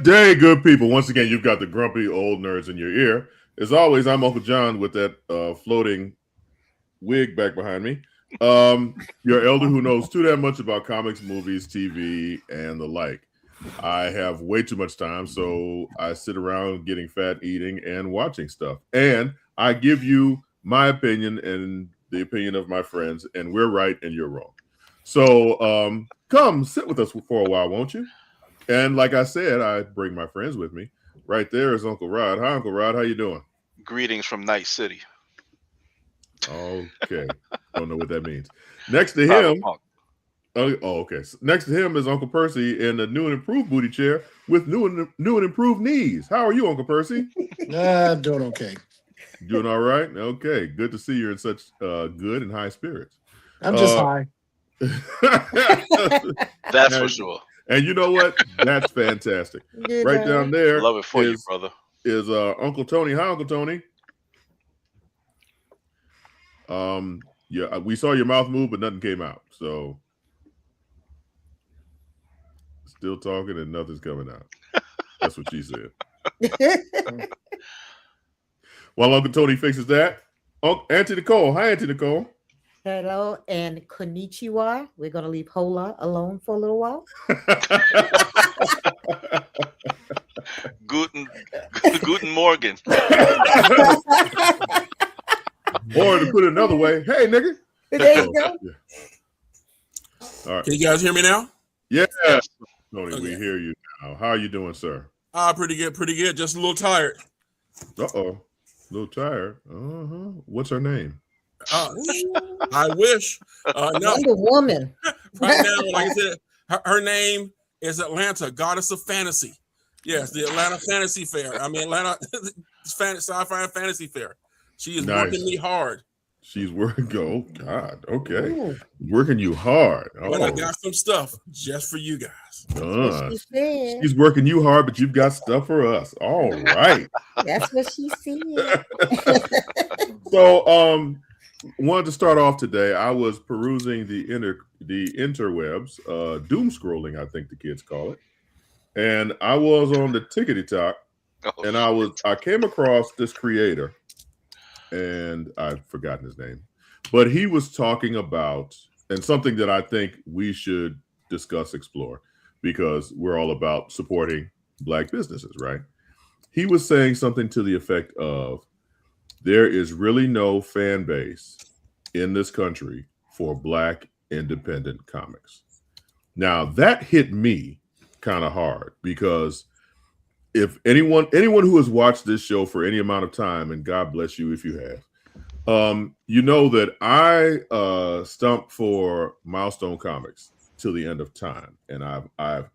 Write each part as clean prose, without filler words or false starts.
day, good people. Once again, you've got the grumpy old nerds in your ear. As always, I'm Uncle John with that floating wig back behind me. Your elder who knows too damn much about comics, movies, TV, and the like. I have way too much time, so I sit around getting fat, eating, and watching stuff. And I give you my opinion and the opinion of my friends, and we're right and you're wrong. So come sit with us for a while, won't you? And like I said, I bring my friends with me. Right there is Uncle Rod. Hi, Uncle Rod. How you doing? Greetings from Night City. Okay. Don't know what that means. Next to him. Okay. Next to him is Uncle Percy in the new and improved booty chair with new and improved knees. How are you, Uncle Percy? Doing okay. Doing all right? Okay. Good to see you're in such good and high spirits. I'm just high. That's for sure. And you know what? That's fantastic. Right down there. Love it for you, brother. Is Uncle Tony. Hi, Uncle Tony. Yeah, we saw your mouth move, but nothing came out. So still talking and nothing's coming out. That's what she said. While Uncle Tony fixes that, Auntie Nicole. Hi, Auntie Nicole. Hello and konnichiwa. We're going to leave Hola alone for a little while. Guten Morgen. Or to put it another way, hey, nigga. There you go. Yeah. All right. Can you guys hear me now? Yeah. Tony, we hear you now. How are you doing, sir? Pretty good. Just a little tired. Uh-oh. A little tired. What's her name? I wish. No. Wonder Woman. Right now, like I said, her name is Atlanta, Goddess of Fantasy. Yes, the Atlanta Fantasy Fair. I mean, Atlanta Sci-Fi and Fantasy Fair. She is working me hard. She's working. Oh, God. Okay. Ooh. Working you hard. But I got some stuff just for you guys. She's working you hard, but you've got stuff for us. All right. That's what she said. So, wanted to start off today. I was perusing the interwebs, doom scrolling, I think the kids call it. And I was on the tickety talk, and I came across this creator, and I've forgotten his name, but he was talking about, and something that I think we should discuss, explore, because we're all about supporting Black businesses, right? He was saying something to the effect of, there is really no fan base in this country for Black independent comics. Now that hit me kind of hard, because if anyone who has watched this show for any amount of time, and God bless you if you have, you know that I stumped for Milestone Comics till the end of time, and I've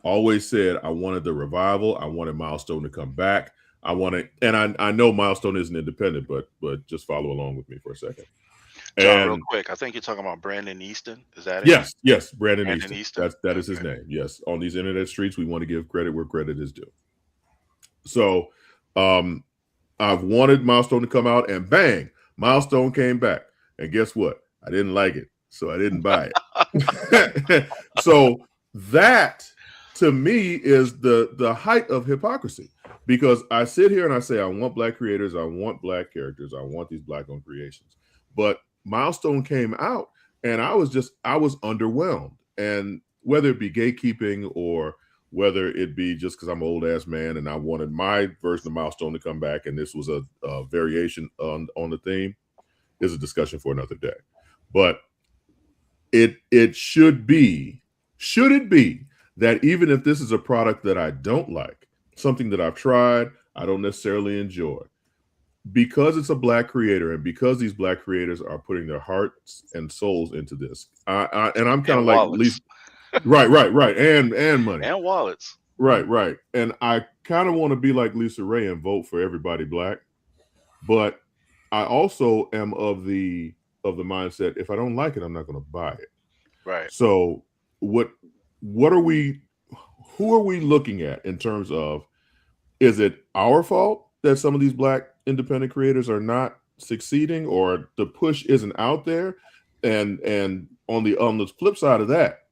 always said I wanted the revival. I wanted Milestone to come back. I know Milestone isn't independent, but just follow along with me for a second. John, real quick, I think you're talking about Brandon Easton. Is that it? Yes, Brandon Easton. That is his name. Yes, on these internet streets, we want to give credit where credit is due. So, I've wanted Milestone to come out, and bang, Milestone came back. And guess what? I didn't like it, so I didn't buy it. So that, to me, is the height of hypocrisy, because I sit here and I say I want Black creators, I want Black characters, I want these Black-owned creations, but Milestone came out, and I was underwhelmed. And whether it be gatekeeping or whether it be just because I'm an old ass man and I wanted my version of Milestone to come back, and this was a variation on the theme, is a discussion for another day. But it should be that even if this is a product that I don't like, something that I've tried, I don't necessarily enjoy, because it's a Black creator and because these Black creators are putting their hearts and souls into this, and I'm kind of like, at least, right, and money and wallets, right, and I kind of want to be like Lisa Ray and vote for everybody Black, but I also am of the mindset, if I don't like it, I'm not going to buy it. Right. So who are we looking at in terms of, is it our fault that some of these Black independent creators are not succeeding, or the push isn't out there? And on the flip side of that,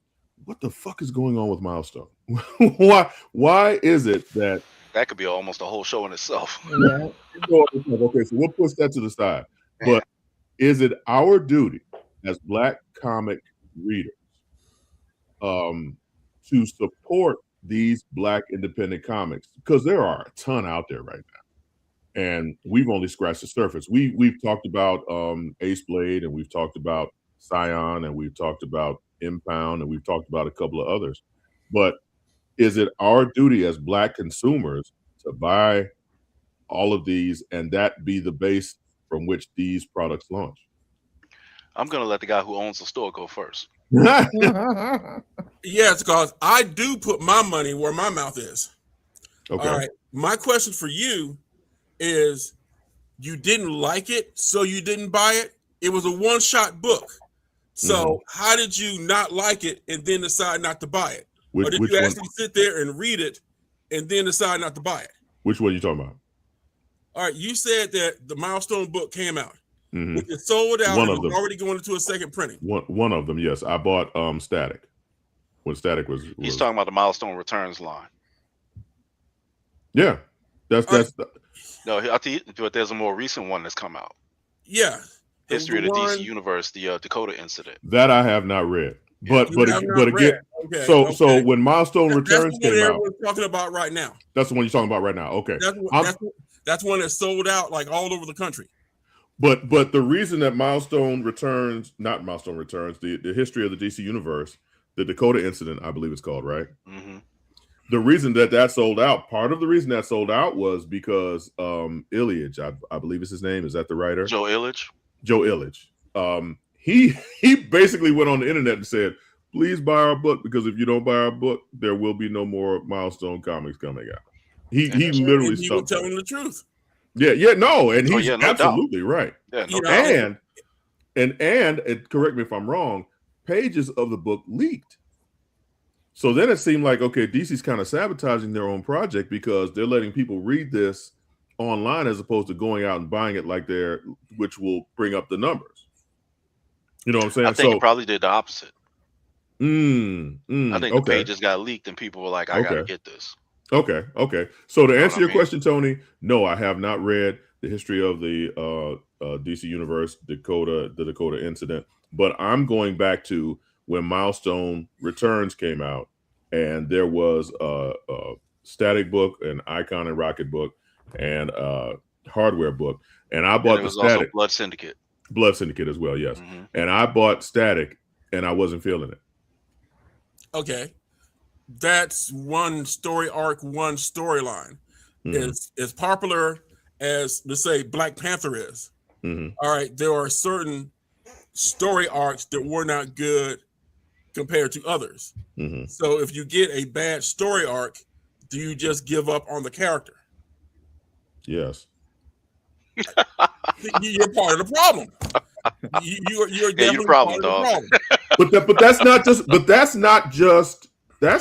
what the fuck is going on with Milestone? Why is it that could be almost a whole show in itself? Yeah. okay, so we'll push that to the side. But is it our duty as Black comic readers to support these Black independent comics? Because there are a ton out there right now, and we've only scratched the surface. We've talked about Ace Blade, and we've talked about Scion, and we've talked about Impound, and we've talked about a couple of others. But is it our duty as Black consumers to buy all of these and that be the base from which these products launch? I'm gonna let the guy who owns the store go first. Yes, because I do put my money where my mouth is. Okay. All right. My question for you is, you didn't like it, so you didn't buy it? It was a one-shot book. So how did you not like it and then decide not to buy it? Or did you actually sit there and read it and then decide not to buy it? Which one are you talking about? All right, you said that the Milestone book came out. Which is sold out and was already going into a second printing. One of them, yes. I bought Static. When Static was He's talking about the Milestone Returns line. Yeah. That's No, I think but there's a more recent one that's come out. Yeah. History of the DC Universe, the Dakota Incident. That I have not read. But again, so when Milestone Returns came out, everyone's talking about right now. That's the one you're talking about right now. Okay. That's one that's sold out like all over the country. But the reason that Milestone Returns, not Milestone Returns, the History of the DC Universe, the Dakota Incident, I believe it's called, right? The reason that sold out, part of the reason that sold out was because Illich, I believe is his name. Is that the writer? Joe Illich. Joe Illich. He basically went on the internet and said, please buy our book, because if you don't buy our book, there will be no more Milestone comics coming out. He literally he was telling the truth. Yeah, no, and he's absolutely right. Yeah, and correct me if I'm wrong, pages of the book leaked. So then it seemed like, okay, DC's kind of sabotaging their own project because they're letting people read this online as opposed to going out and buying it which will bring up the numbers. You know what I'm saying? I think it probably did the opposite. I think the pages got leaked and people were like, I gotta get this. Okay. So to answer your question, Tony, no, I have not read the history of the DC Universe, the Dakota Incident, but I'm going back to when Milestone Returns came out, and there was a Static book, an Icon and Rocket book, and a Hardware book, and I bought the Static. Also Blood Syndicate. Blood Syndicate as well, yes. And I bought Static, and I wasn't feeling it. Okay. That's one story arc, one storyline. As popular as, let's say, Black Panther is. All right, there are certain story arcs that were not good compared to others. So if you get a bad story arc, do you just give up on the character? Yes. You're part of the problem. You're definitely the problem, part of dog. the problem. But that's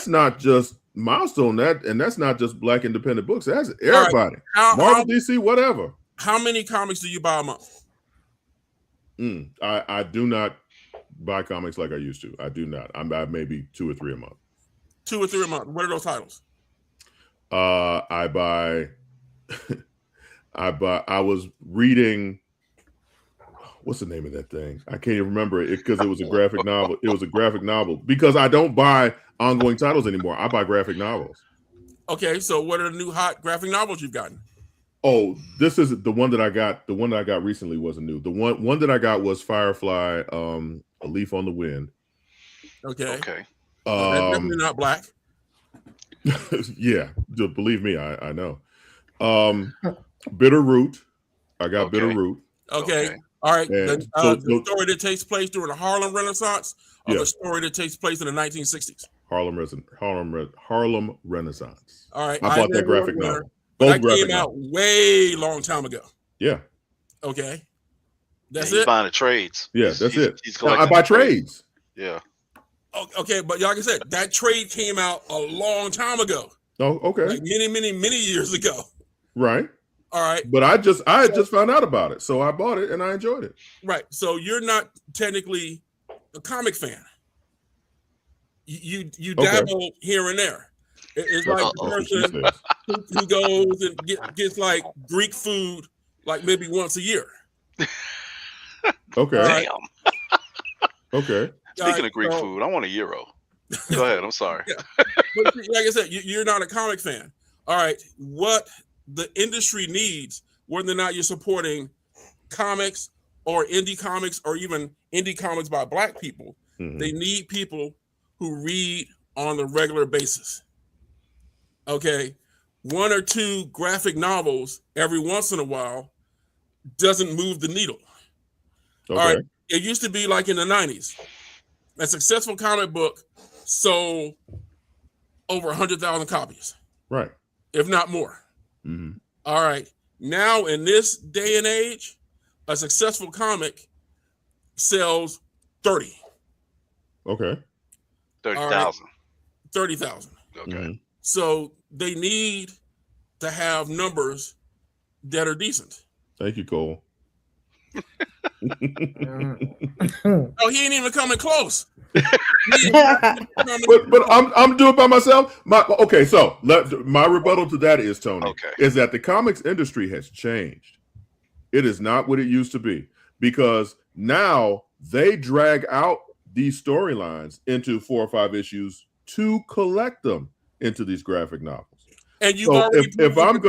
not just Milestone, that's not just Black independent books. That's everybody. Right. Marvel, DC, whatever. How many comics do you buy a month? I do not buy comics like I used to. I do not. I maybe 2 or 3 a month. 2 or 3 a month. What are those titles? I buy. I was reading. What's the name of that thing? I can't even remember it because it was a graphic novel. It was a graphic novel because I don't buy ongoing titles anymore. I buy graphic novels. Okay, so what are the new hot graphic novels you've gotten? Oh, this is the one that I got. The one that I got recently wasn't new. The one that I got was Firefly, A Leaf on the Wind. Okay. That's definitely not Black. Yeah, believe me, I know. Bitter Root. I got Bitter Root. Okay. All right. The story that takes place during the Harlem Renaissance, or the story that takes place in the 1960s? Harlem Renaissance. All right. I bought that graphic novel. That came out way long time ago. Yeah. Okay. That's he's it. Buying the trades. Yeah, that's it. I buy trades. Yeah. Okay, but like I said, that trade came out a long time ago. Oh, okay. Like many years ago. Right. All right. But I had just found out about it, so I bought it and I enjoyed it. Right. So you're not technically a comic fan. you dabble here and there. It's like the person who goes and gets like Greek food like maybe once a year. Okay. Damn. Okay. Speaking of Greek food, I want a gyro. Go ahead. I'm sorry. Yeah. But like I said, you're not a comic fan. All right. What the industry needs, whether or not you're supporting comics or indie comics or even indie comics by Black people, they need people who read on a regular basis. Okay. 1 or 2 graphic novels every once in a while doesn't move the needle. Okay. All right. It used to be like in the 90s. A successful comic book sold over 100,000 copies. Right. If not more. All right. Now, in this day and age, a successful comic sells 30. Okay. 30,000. 30,000. Okay. So they need to have numbers that are decent. Thank you, Cole. Oh, he ain't even coming close. but I'm doing it by myself. So my rebuttal to that is, Tony, is that the comics industry has changed. It is not what it used to be, because now they drag out these storylines into 4 or 5 issues to collect them into these graphic novels. And you so if I'm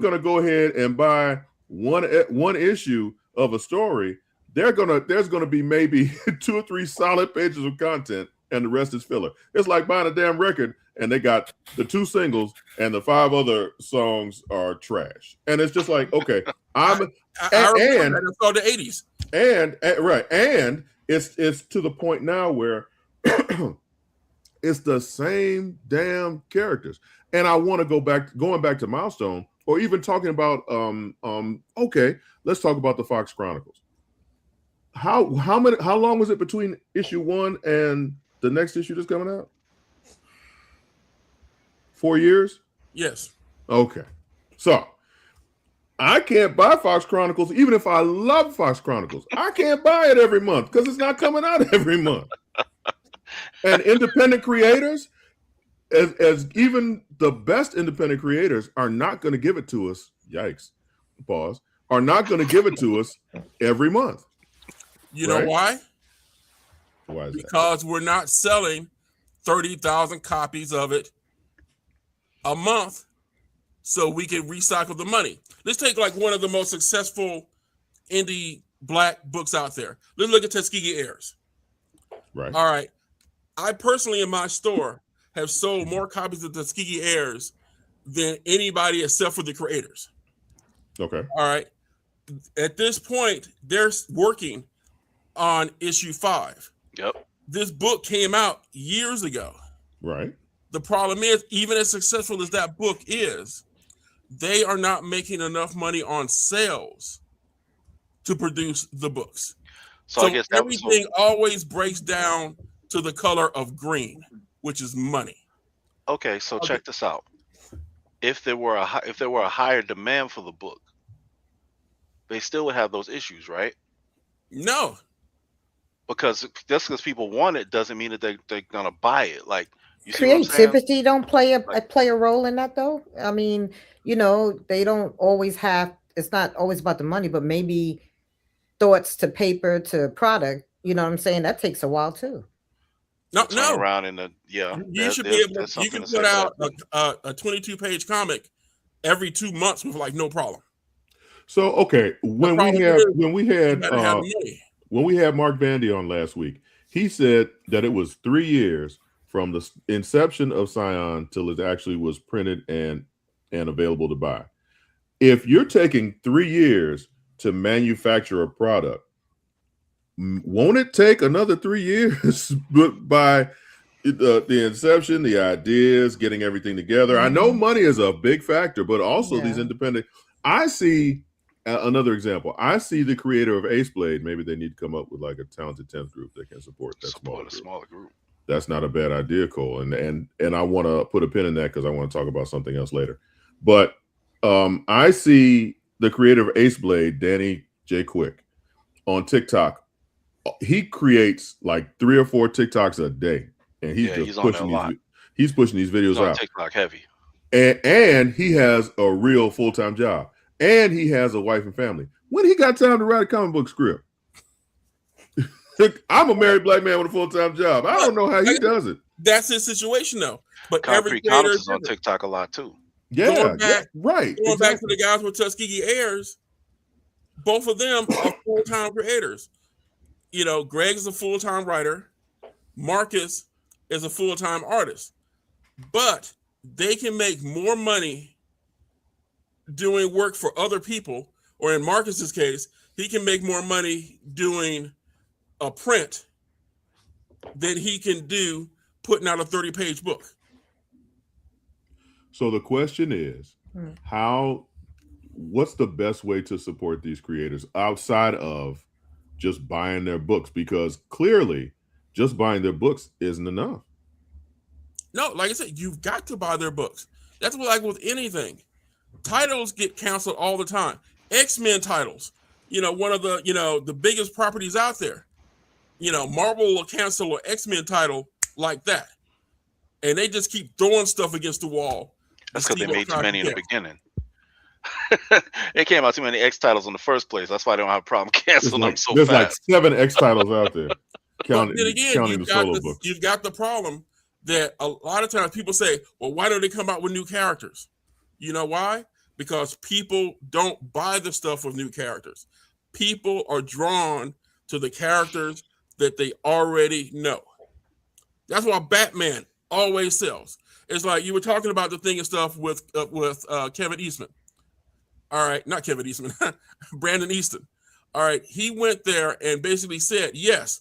gonna go ahead and buy one issue of a story, there's gonna be maybe 2 or 3 solid pages of content, and the rest is filler. It's like buying a damn record, and they got the 2 singles, and the 5 other songs are trash. And it's just like, okay, I remember that. It's all the 80s. And it's to the point now where it's the same damn characters. And I want to going back to Milestone, or even talking about okay, let's talk about the Fox Chronicles. How long was it between issue 1 and the next issue that's coming out? 4 years? Yes. Okay. So I can't buy Fox Chronicles, even if I love Fox Chronicles. I can't buy it every month because it's not coming out every month. And independent creators, as even the best independent creators, are not going to give it to us. Yikes. Pause. Are not going to give it to us every month. You know why? Why is because we're not selling 30,000 copies of it a month so we can recycle the money. Let's take like one of the most successful indie Black books out there. Let's look at Tuskegee Heirs. Right. All right. I personally in my store have sold more copies of Tuskegee Heirs than anybody except for the creators. Okay. All right. At this point, they're working on issue 5. Yep. This book came out years ago. Right. The problem is, even as successful as that book is, they are not making enough money on sales to produce the books. So I guess everything always breaks down to the color of green, which is money. Okay, so check this out. If there were a higher demand for the book, they still would have those issues, right? No. Because just because people want it doesn't mean that they're gonna buy it. Like, you see creativity don't play a role in that, though. I mean, they don't always have. It's not always about the money, but maybe thoughts to paper to product. You know what I'm saying? That takes a while too. No. Around in the You should be able. You can put out a 22-page comic every 2 months with like no problem. So okay, when we had Mark Bandy on last week, he said that it was 3 years from the inception of Scion till it actually was printed and available to buy. If you're taking 3 years to manufacture a product, won't it take another 3 years by the inception, the ideas, getting everything together? I know money is a big factor, but also these independent. I see another example. I see the creator of Ace Blade. Maybe they need to come up with like a Talented 10th group that can support that smaller group. That's not a bad idea, Cole. And I want to put a pin in that because I want to talk about something else later. But I see the creator of Ace Blade, Danny J. Quick, on TikTok. He creates like 3 or 4 TikToks a day. and he's just he's on there a lot. He's pushing these videos He's on out. TikTok heavy. And he has a real full-time job. And he has a wife and family. When he got time to write a comic book script? I'm a married black man with a full-time job. I don't know how he does it. That's his situation, though. But Concrete Comics is on TikTok a lot too. Yeah, right. Going back to the guys with Tuskegee Airs, both of them are full-time creators. You know, Greg is a full-time writer. Marcus is a full-time artist. But they can make more money doing work for other people, or in Marcus's case, he can make more money doing a print than he can do putting out a 30-page book. So the question is, what's the best way to support these creators outside of just buying their books? Because clearly just buying their books isn't enough. No, like I said, you've got to buy their books. That's what, like with anything. Titles get canceled all the time. X-Men titles, one of the biggest properties out there. Marvel will cancel an X-Men title like that. And they just keep throwing stuff against the wall. That's because they made too many in the beginning. It came out too many X titles in the first place. That's why they don't have a problem canceling them so fast. There's like 7 X titles out there. Counting the solo books. You've got the problem that a lot of times people say, well, why don't they come out with new characters? You know why? Because people don't buy the stuff with new characters. People are drawn to the characters that they already know. That's why Batman always sells. It's like you were talking about the thing and stuff with Kevin Eastman. All right, not Kevin Eastman, Brandon Easton. All right, he went there and basically said, yes,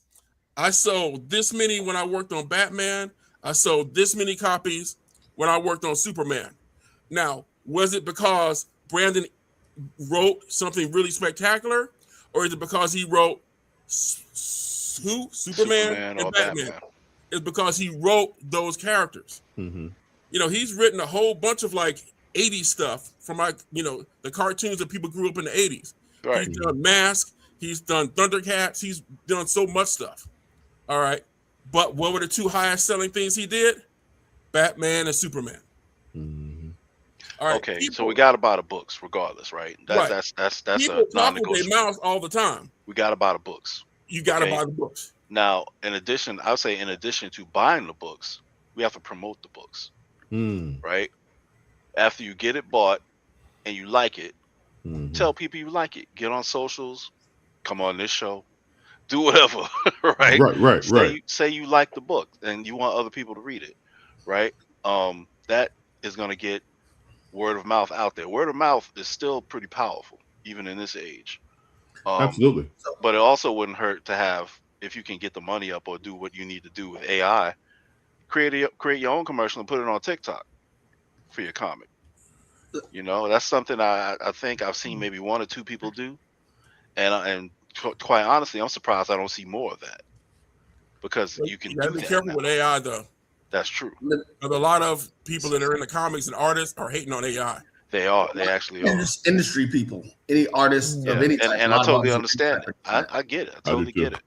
I sold this many when I worked on Batman. I sold this many copies when I worked on Superman. Now, was it because Brandon wrote something really spectacular, or is it because he wrote Superman and Batman? It's because he wrote those characters. Mm-hmm. He's written a whole bunch of like 80s stuff from the cartoons that people grew up in the 80s. Right. He's done Mask. He's done Thundercats. He's done so much stuff. All right. But what were the 2 highest selling things he did? Batman and Superman. Mm-hmm. All right. Okay, so we got to buy the books regardless, right? That's people a non-negotiable. Their mouths all the time. We got to buy the books. You got to buy the books. Now, in addition to buying the books, we have to promote the books, right? After you get it bought and you like it, tell people you like it. Get on socials, come on this show, do whatever, right? Right. Say you like the book and you want other people to read it, right? That is going to get word of mouth out there. Word of mouth is still pretty powerful, even in this age. Absolutely. But it also wouldn't hurt to have, if you can get the money up or do what you need to do with AI, create your own commercial and put it on TikTok for your comic. That's something I think I've seen maybe 1 or 2 people do, and quite honestly, I'm surprised I don't see more of that, because you can. You gotta be careful with AI, though. That's true. Because a lot of people that are in the comics and artists are hating on AI. They are. They actually are. Industry people, any artists of any type. And I totally understand it. I get it. I totally get it.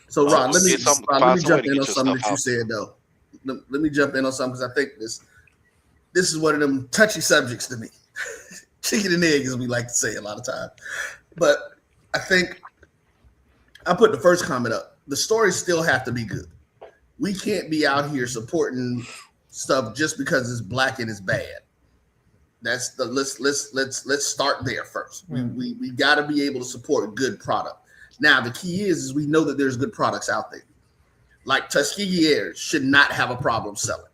So, Ron, let me jump in on something that you said, though. Let me jump in on something, because I think this is one of them touchy subjects to me. Chicken and egg, as we like to say a lot of time. But I think I put the first comment up. The stories still have to be good. We can't be out here supporting stuff just because it's black and it's bad. That's the let's start there first. We got to be able to support good product. Now the key is we know that there's good products out there. Like Tuskegee Airs should not have a problem selling.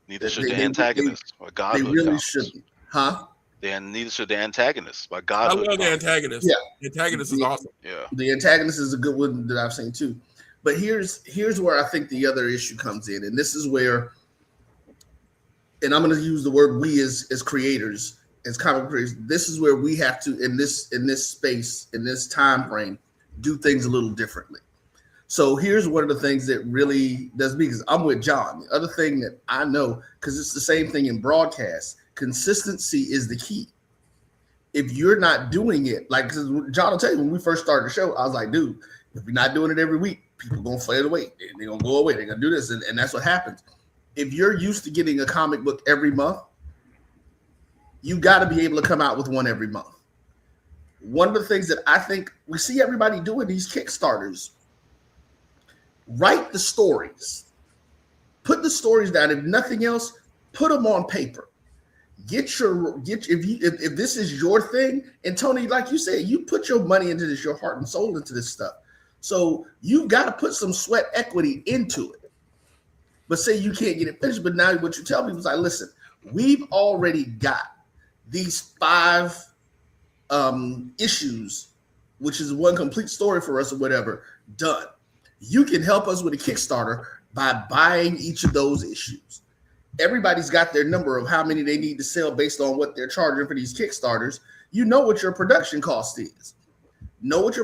Neither should the antagonists. They really shouldn't. Huh? Neither should the antagonists. By God, I love the antagonist. Yeah, the antagonist is awesome. Yeah, the antagonist is a good one that I've seen too. But here's where I think the other issue comes in, and this is where, and I'm going to use the word we as creators, as comic creators. This is where we have to, in this space, in this time frame, do things a little differently. So here's one of the things that really does me, because I'm with John. The other thing that I know, because it's the same thing in broadcast, consistency is the key. If you're not doing it, like John will tell you, when we first started the show, I was like, dude, If you're not doing it every week, people are gonna fade away. They're gonna go away. They're gonna do this, and that's what happens. If you're used to getting a comic book every month, you got to be able to come out with one every month. One of the things that I think we see everybody doing these Kickstarters, write the stories, put the stories down. If nothing else, put them on paper. If this is your thing, and Tony, like you said, you put your money into this, your heart and soul into this stuff. So you got to put some sweat equity into it. But say you can't get it finished, but now what you tell people is like, listen, we've already got these 5 issues, which is one complete story for us or whatever, done. You can help us with a Kickstarter by buying each of those issues. Everybody's got their number of how many they need to sell based on what they're charging for these Kickstarters. You know what your production cost is. Build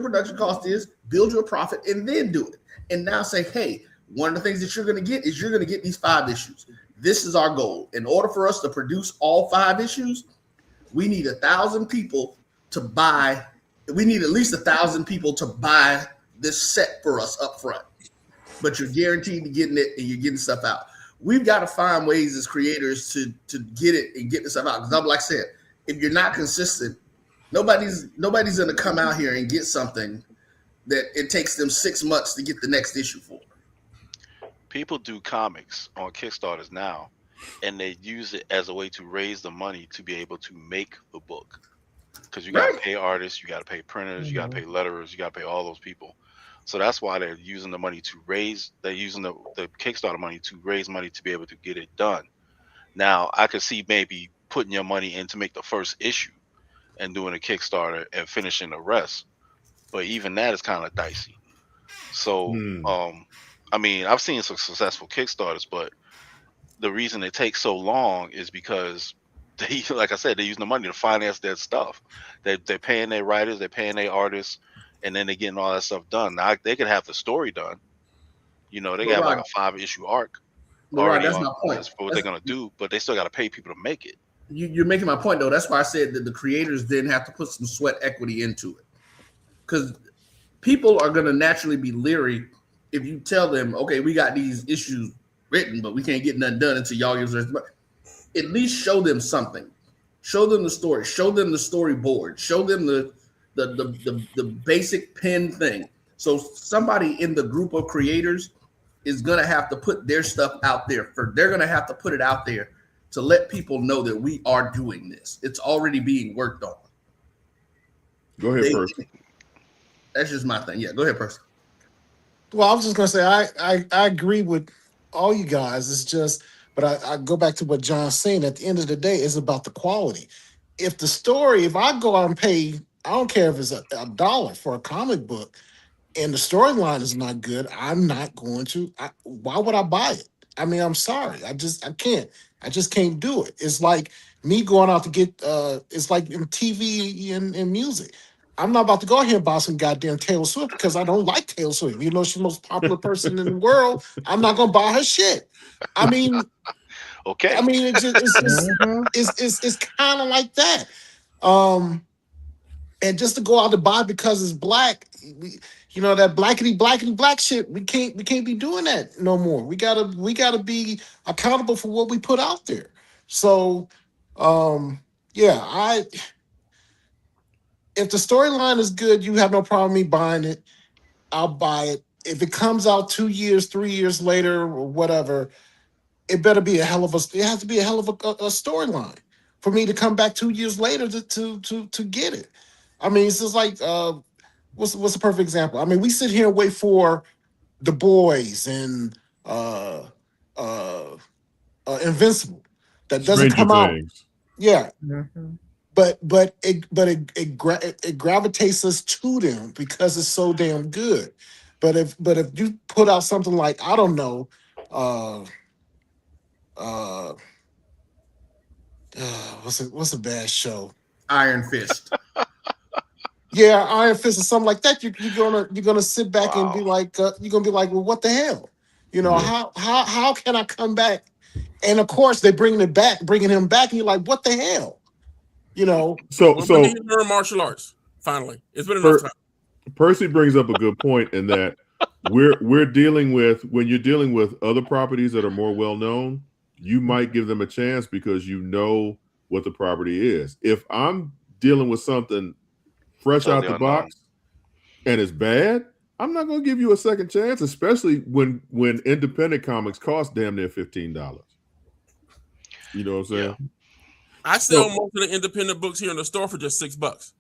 your profit, and then do it. And now say, hey, one of the things that you're going to get is you're going to get these 5 issues. This is our goal. In order for us to produce all 5 issues, we need 1,000 people to buy. We need at least 1,000 people to buy this set for us up front. But you're guaranteed to getting it, and you're getting stuff out. We've got to find ways as creators to get it and get this stuff out. Because I'm like I said, if you're not consistent, nobody's going to come out here and get something that it takes them 6 months to get the next issue for. People do comics on Kickstarters now, and they use it as a way to raise the money to be able to make the book. Because you got to pay artists, you got to pay printers, you got to pay letterers, you got to pay all those people. So that's why they're using the money to raise. They're using the Kickstarter money to raise money to be able to get it done. Now, I could see maybe putting your money in to make the first issue and doing a Kickstarter and finishing the rest. But even that is kind of dicey. So, I mean, I've seen some successful Kickstarters, but the reason it takes so long is because they, like I said, they're using the money to finance their stuff. They're paying their writers, they're paying their artists, and then they're getting all that stuff done. Now, they could have the story done. You know, they got like a 5-issue arc. That's my point. For what they're going to do, but they still got to pay people to make it. You're making my point, though. That's why I said that the creators didn't have to put some sweat equity into it. Because people are going to naturally be leery if you tell them, okay, we got these issues written, but we can't get nothing done until y'all give us money. At least show them something. Show them the story. Show them the storyboard. Show them the basic pen thing. So somebody in the group of creators is going to have to put their stuff out there. They're going to have to put it out there to let people know that we are doing this. It's already being worked on. Go ahead, Percy. That's just my thing. Yeah, go ahead, Percy. Well, I was just going to say, I agree with all you guys. It's just, but I go back to what John's saying. At the end of the day, it's about the quality. If I go out and pay, I don't care if it's $1 for a comic book and the storyline is not good, I'm not going to. Why would I buy it? I mean, I'm sorry. I can't. I just can't do it. It's like me going out to get, it's like in TV and music. I'm not about to go here and buy some goddamn Taylor Swift because I don't like Taylor Swift. You know, she's the most popular person in the world. I'm not going to buy her shit. I mean, okay. I mean, it's kind of like that. And just to go out to buy because it's black, you know, that blackity black shit, we can't be doing that no more. We gotta be accountable for what we put out there. So if the storyline is good, you have no problem me buying it. I'll buy it. If it comes out 2 years, 3 years later, or whatever, it better be it has to be a hell of a storyline for me to come back 2 years later to get it. I mean, it's just like what's a perfect example? I mean, we sit here and wait for The Boys and Invincible that doesn't come out. Yeah. Mm-hmm. But it gravitates us to them because it's so damn good. But if you put out something like, I don't know, what's a bad show? Iron Fist. Yeah, Iron Fist or something like that. You're gonna sit back and be like, you're gonna be like, well, what the hell? You know, how can I come back? And of course, they're bringing him back, and you're like, what the hell? You know. So when did he learn martial arts? Finally, it's been enough time. Percy brings up a good point in that we're dealing with, when you're dealing with other properties that are more well known, you might give them a chance because you know what the property is. If I'm dealing with something fresh Totally out the unknown. box and it's bad, I'm not going to give you a second chance, especially when independent comics cost damn near $15. You know what I'm saying? Yeah. I sell most of the independent books here in the store for just $6.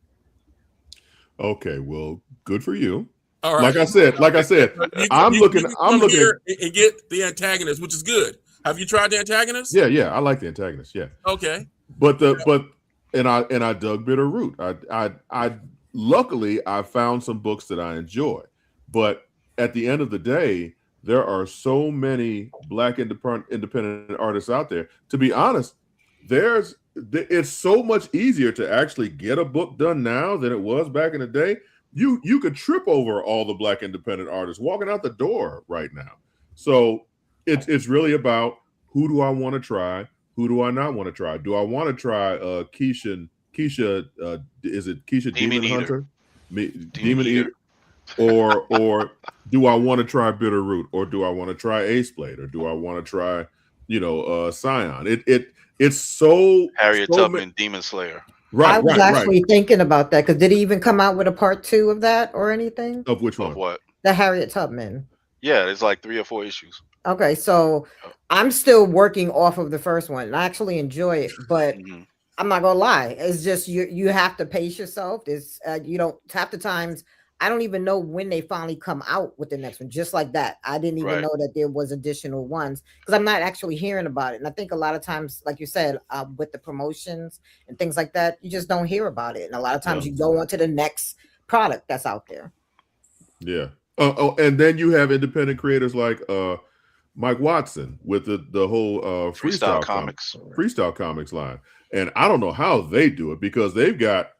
Okay, well, good for you. All right. Like I said, I'm looking here and get the antagonist, which is good. Have you tried the antagonist? Yeah, I like the antagonist. Yeah. Okay. But I dug Bitterroot. I luckily I found some books that I enjoy. But at the end of the day, there are so many Black independent artists out there. To be honest, it's so much easier to actually get a book done now than it was back in the day. You could trip over all the Black independent artists walking out the door right now. So it's really about, who do I want to try? Who do I not want to try? Do I want to try Keisha? Is it Keisha Demon Hunter? Demon Eater. Or do I want to try Bitterroot? Or do I want to try Ace Blade? Or do I want to try, Scion? It's so Harriet Tubman, Demon Slayer. Right. I was actually thinking about that, because did he even come out with a part 2 of that or anything? Of which one? Of what? The Harriet Tubman. Yeah, it's like 3 or 4 issues. Okay, so I'm still working off of the first one. I actually enjoy it, but I'm not gonna lie. It's just you have to pace yourself. It's you don't, half the times I don't even know when they finally come out with the next one. Just like that, I didn't even know that there was additional ones, because I'm not actually hearing about it. And I think a lot of times, like you said, with the promotions and things like that, you just don't hear about it. And a lot of times you go on to the next product that's out there. Yeah. And then you have independent creators like Mike Watson with the whole freestyle comics line. And I don't know how they do it, because they've got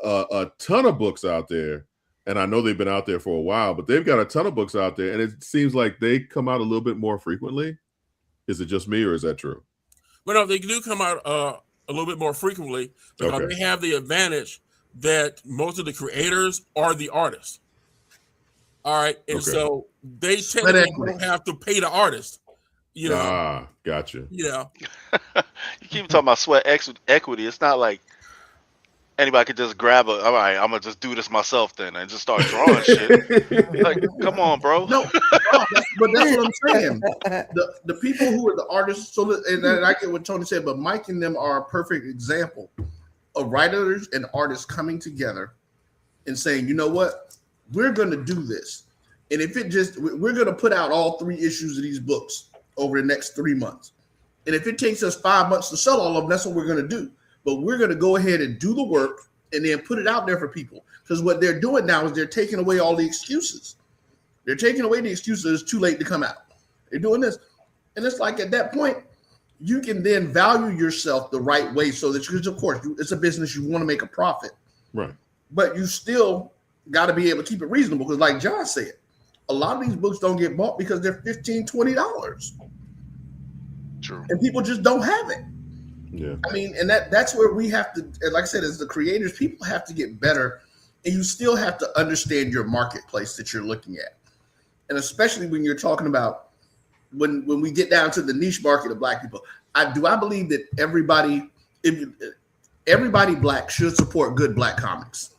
a ton of books out there. And I know they've been out there for a while, but they've got a ton of books out there. And it seems like they come out a little bit more frequently. Is it just me, or is that true? Well, no, they do come out a little bit more frequently, because they have the advantage that most of the creators are the artists. All right. And so they technically don't have to pay the artist. Gotcha. Yeah. You keep talking about sweat equity. It's not like anybody could just grab all right, I'm gonna just do this myself then and just start drawing shit. Like, come on, bro. No, but that's what I'm saying. The people who are the artists, and I get what Tony said, but Mike and them are a perfect example of writers and artists coming together and saying, you know what, we're gonna do this. And if we're gonna put out all 3 issues of these books over the next 3 months. And if it takes us 5 months to sell all of them, that's what we're gonna do. But we're going to go ahead and do the work and then put it out there for people. Because what they're doing now is they're taking away all the excuses. They're taking away the excuses. It's too late to come out. They're doing this. And it's like, at that point, you can then value yourself the right way, so that, because of course, it's a business, you want to make a profit. Right. But you still got to be able to keep it reasonable. Because like John said, a lot of these books don't get bought because they're $15, $20. True. And people just don't have it. Yeah, I mean, and that's where we have to, like I said, as the creators, people have to get better, and you still have to understand your marketplace that you're looking at. And especially when you're talking about when we get down to the niche market of Black people, I believe that everybody Black should support good Black comics.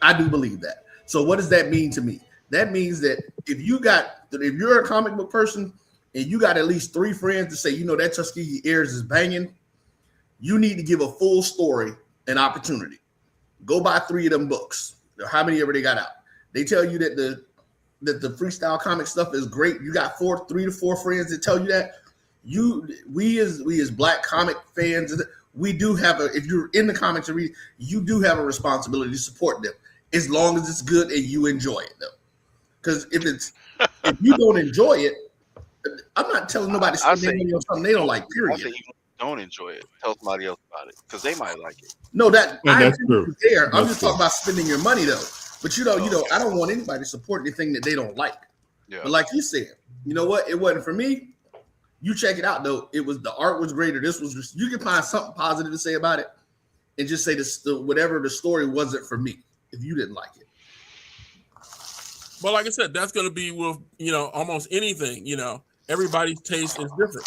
I do believe that. So what does that mean to me? That means that if you're a comic book person and you got at least 3 friends to say, you know, that Tuskegee Airs is banging, you need to give a full story an opportunity. Go buy 3 of them books, how many ever they got out. They tell you that the freestyle comic stuff is great. You got 3 to 4 friends that tell you that. We as Black comic fans, we do have if you're in the comics to read, you do have a responsibility to support them, as long as it's good and you enjoy it, though. Because if you don't enjoy it, I'm not telling nobody to spend money on something they don't like. Period. I say you don't enjoy it, tell somebody else about it, because they might like it. No, that's true. There, I'm just talking about spending your money though. But you know, I don't want anybody to support anything that they don't like. Yeah. But like you said, you know what? It wasn't for me. You check it out though. It was, the art was great, or this was just, you can find something positive to say about it, and just say this, whatever the story wasn't for me if you didn't like it. But like I said, that's going to be with, almost anything, everybody's taste is different.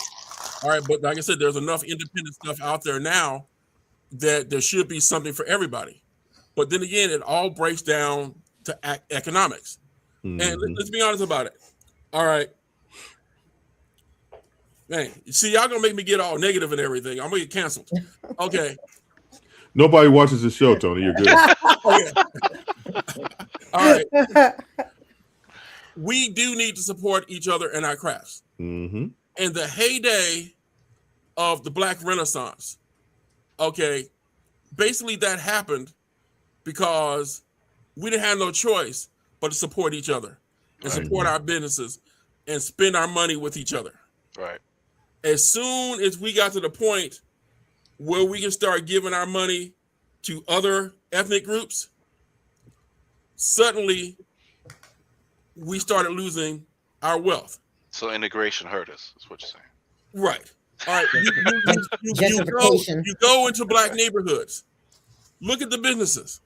All right. But like I said, there's enough independent stuff out there now that there should be something for everybody. But then again, it all breaks down to economics. And let's be honest about it. All right. Man, see, y'all going to make me get all negative and everything. I'm going to get canceled. Okay. Nobody watches the show, Tony. You're good. All right. We do need to support each other in our crafts. Mm-hmm. In the heyday of the Black Renaissance, okay, basically that happened because we didn't have no choice but to support each other and support our businesses and spend our money with each other. Right. As soon as we got to the point where we can start giving our money to other ethnic groups, suddenly we started losing our wealth. So integration hurt us, is what you're saying. Right. All right. You go into Black neighborhoods. Look at the businesses.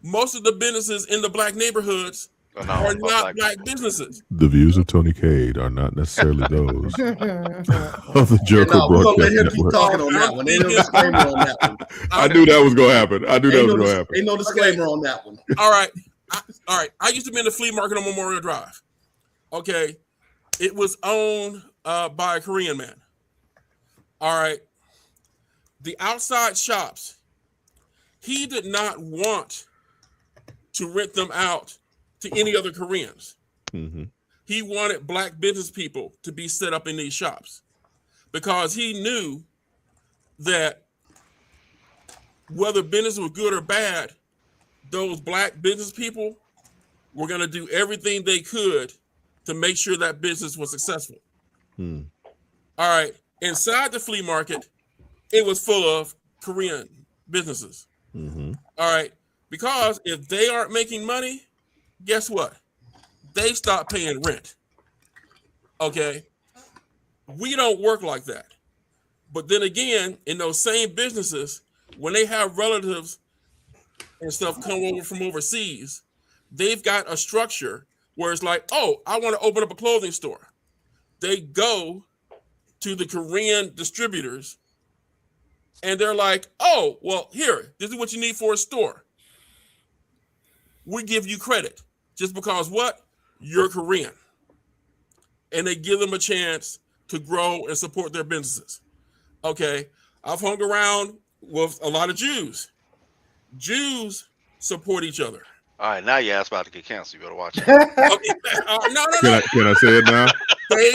Most of the businesses in the Black neighborhoods are not black businesses. The views of Tony Cade are not necessarily those of the Jericho Broadcast Network. Talking on that one. Ain't no disclaimer on that one. I knew that was going to happen. Ain't no disclaimer on that one. All right. I used to be in the flea market on Memorial Drive. Okay. It was owned by a Korean man. All right. The outside shops, he did not want to rent them out to any other Koreans. Mm-hmm. He wanted Black business people to be set up in these shops because he knew that whether business was good or bad, those Black business people were going to do everything they could to make sure that business was successful. Hmm. All right. Inside the flea market, it was full of Korean businesses. Mm-hmm. All right. Because if they aren't making money, guess what? They stop paying rent. Okay. We don't work like that. But then again, in those same businesses, when they have relatives and stuff come over from overseas, they've got a structure where it's like, oh, I want to open up a clothing store. They go to the Korean distributors and they're like, oh, well, here, this is what you need for a store. We give you credit just because what? You're Korean. And they give them a chance to grow and support their businesses. Okay, I've hung around with a lot of Jews. Jews support each other. All right, now your ass about to get canceled. You better watch it. Okay. No. Can I say it now? They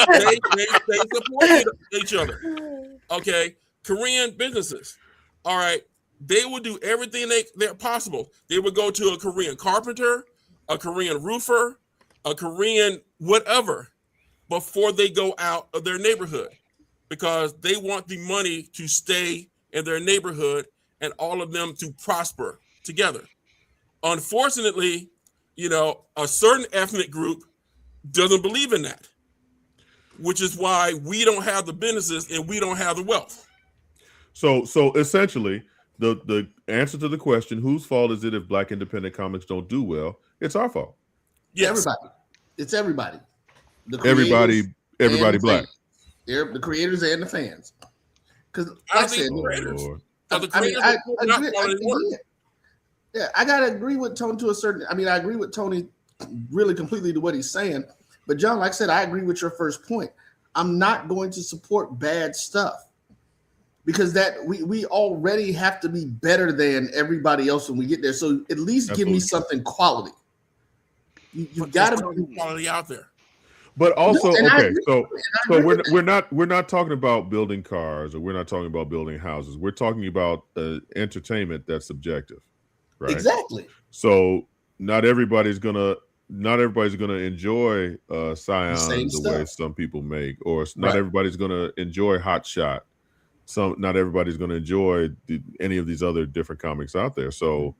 support each other. Okay, Korean businesses. All right, they would do everything they're possible. They would go to a Korean carpenter, a Korean roofer, a Korean whatever before they go out of their neighborhood because they want the money to stay in their neighborhood and all of them to prosper together. Unfortunately, a certain ethnic group doesn't believe in that, which is why we don't have the businesses and we don't have the wealth. So essentially, the answer to the question, whose fault is it if Black independent comics don't do well? It's our fault. Yes. Everybody. It's everybody. Everybody Black. The creators and the fans. Because I said, I gotta agree with Tony to a certain. I agree with Tony really completely to what he's saying. But John, like I said, I agree with your first point. I'm not going to support bad stuff because that we already have to be better than everybody else when we get there. So at least give me something quality. You got to be quality out there. But also, so we're not talking about building cars or we're not talking about building houses. We're talking about entertainment that's subjective, right? Exactly. So not everybody's gonna enjoy Scion the way some people make, or not everybody's gonna enjoy Hot Shot. Not everybody's gonna enjoy any of these other different comics out there. So,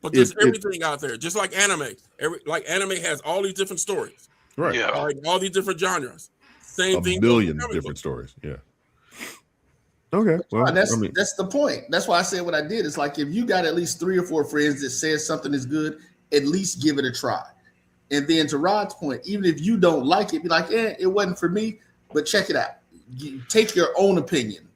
but there's everything out there, just like anime. Anime has all these different stories, right? Yeah, all these different genres. Same thing. A billion different stories. Yeah. Okay. Well, that's the point. That's why I said what I did. It's like if you got at least 3 or 4 friends that says something is good, at least give it a try. And then to Rod's point, even if you don't like it, be like, it wasn't for me, but check it out. You take your own opinion.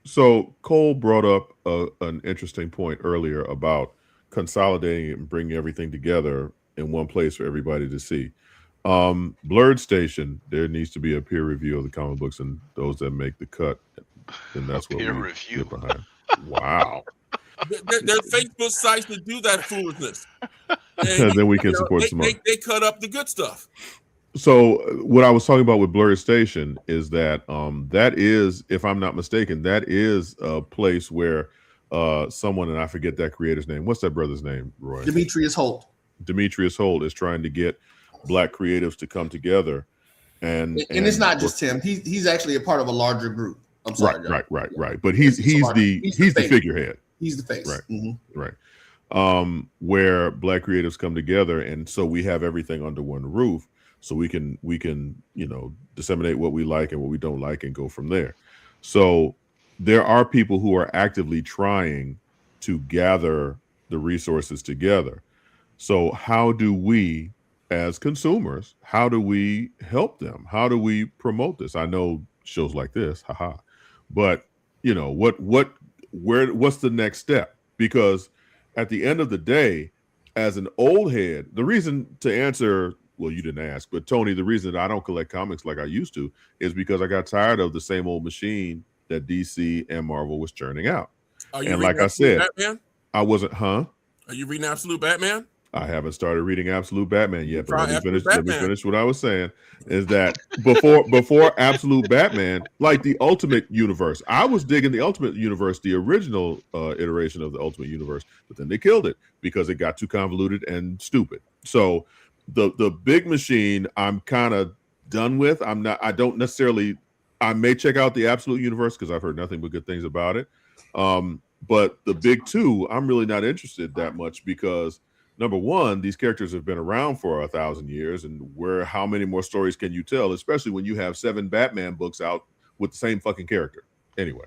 So Cole brought up an interesting point earlier about consolidating and bringing everything together in one place for everybody to see. Blurred Station, there needs to be a peer review of the comic books and those that make the cut. And that's what we get behind. Wow. There's Facebook sites that do that foolishness. And then we can support some more. They cut up the good stuff. So what I was talking about with Blurred Station is that that is, if I'm not mistaken, that is a place where someone, and I forget that creator's name. What's that brother's name, Roy? Demetrius Holt. Demetrius Holt is trying to get Black creatives to come together. And it's not just him. He's actually a part of a larger group. I'm sorry. Right. But he's the figurehead. He's the face. Right. Mm-hmm. Right. Where Black creatives come together, and so we have everything under one roof, so we can disseminate what we like and what we don't like and go from there. So there are people who are actively trying to gather the resources together. So how do we, as consumers, how do we help them? How do we promote this? I know shows like this, but what's the next step? Because at the end of the day, as an old head, the reason to answer, well, you didn't ask, but Tony, the reason that I don't collect comics like I used to is because I got tired of the same old machine that DC and Marvel was churning out. And like I said, Batman? I wasn't, Are you reading Absolute Batman? I haven't started reading Absolute Batman yet, but let me finish what I was saying. Is that before Absolute Batman, like the Ultimate Universe, I was digging the Ultimate Universe, the original iteration of the Ultimate Universe, but then they killed it because it got too convoluted and stupid. So the big machine, I'm kind of done with. I may check out the Absolute Universe because I've heard nothing but good things about it. But the big two, I'm really not interested that much because, number one, these characters have been around for 1,000 years, and how many more stories can you tell, especially when you have 7 Batman books out with the same fucking character? Anyway,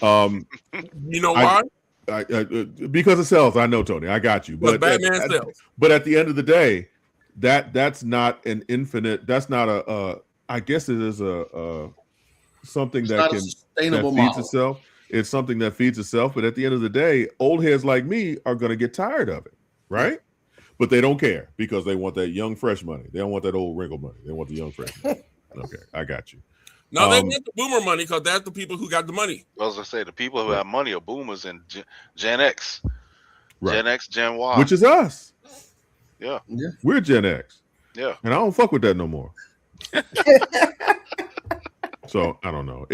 you know why? Because it sells. I know, Tony. I got you. But Batman sells. But at the end of the day, that's not an infinite. That's not I guess it is something that feeds itself. It's something that feeds itself. But at the end of the day, old heads like me are going to get tired of it. Right? But they don't care because they want that young, fresh money. They don't want that old wrinkle money. They want the young, fresh money. Okay, I got you. No, they want the boomer money because that's the people who got the money. I was going to say, the people who have money are boomers and Gen X. Right. Gen X, Gen Y. Which is us. Yeah. We're Gen X. Yeah. And I don't fuck with that no more. So, I don't know.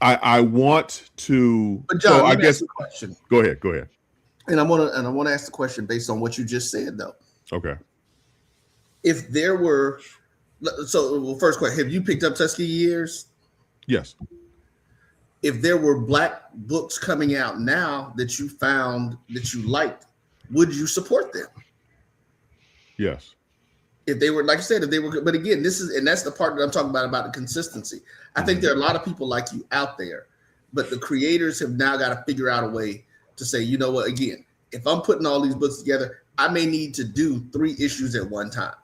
I want to... But John, I guess... question. Go ahead. And I want to ask the question based on what you just said, though. Okay. If there were, first question: have you picked up Tuskegee Years? Yes. If there were Black books coming out now that you found that you liked, would you support them? Yes. If they were, like I said, but again, that's the part that I'm talking about the consistency. I think there are a lot of people like you out there, but the creators have now got to figure out a way to say, you know what, again, if I'm putting all these books together, I may need to do 3 issues at one time